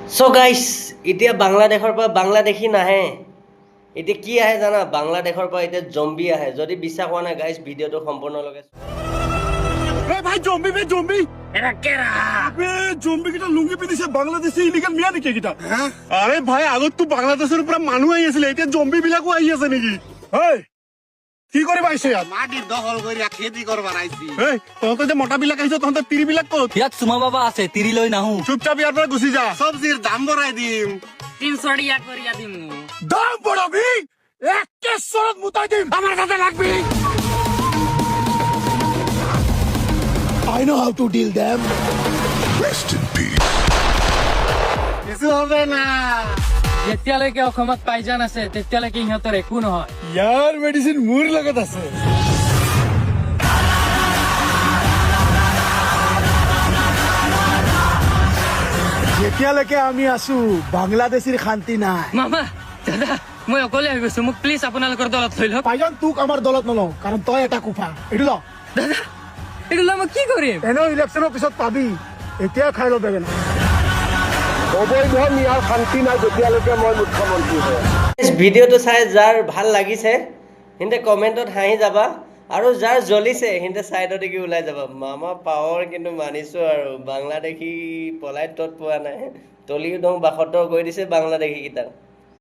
So guys এতিয়া বাংলাদেশৰ পৰা বাংলাদেশী নাহে এতিয়া কি আহে জানা বাংলাদেশৰ পৰা এতিয়া জম্বি আহে যদি বিশ্বাস হোৱা নাই গাইস ভিডিঅ'টো সম্পূৰ্ণলৈকে ए भाई জম্বি বে জম্বি এৰা কেৰা বে জম্বি কিটা লুঙ্গি পিন্ধিছে বাংলাদেশী ইলিগাল মিয়া নেকি কিটা আরে ভাই আগত তো বাংলাদেশের পুরা মানুহ আহি আছিল এতিয়া জম্বি বিলাকো আহি আছে নেকি এই কি কৰি পাইছে ইয়াত মাটি দখল কৰি খেতি কৰবাৰ আইছি এই তহঁতে যে মোটা বিলাক আহিছ তহঁতে তিৰি বিলাক ক'ত ইয়াত চুমা বাবা আছে তিৰি লৈ নাহো চুপচাপ ইয়াৰ পৰা গুচি যা চব্জিৰ দাম বঢ়াই দিম 300 টাকা কৰিয়া দিমু দাম বঢ়াবি একেশ্বৰত মুতাই দিম আমাৰ তাতে লাগবি I know how to deal them. Rest in peace. কিছু হবে না যেতিয়ালৈকে অসমত পাইজান আছে তেতিয়ালৈকে ইহঁতৰ একো নহয় ইয়াৰ মেডিচিন মোৰ লগত আছে যেতিয়ালৈকে আমি আছো বাংলাদেশীৰ শান্তি নাই মামা দাদা মই অকলে আহি গৈছো মোক প্লিজ আপোনালোকৰ দলত লৈ লওক পাইজন তোক আমাৰ দলত নলওঁ কাৰণ তই এটা কুফা এইটো ল দাদা এইটো লৈ মই কি কৰিম এনেও ইলেকশ্যনৰ পিছত পাবি এতিয়া খাই ল বেগেনা অবৈধ নিয়াৰ শান্তি নাই যেতিয়ালৈকে মই মুখ্যমন্ত্ৰী হয় ভিডিঅ'টো চাই যাৰ ভাল লাগিছে সিহঁতে কমেণ্টত হাঁহি যাবা আৰু যাৰ জ্বলিছে সিহঁতে ছাইডত দেখি ওলাই যাবা মামা পাৱাৰ কিন্তু মানিছো আৰু বাংলাদেশী পলাই তত পোৱা নাই তলিও দং বাসত্তৰ কৰি দিছে বাংলাদেশীকেইটাক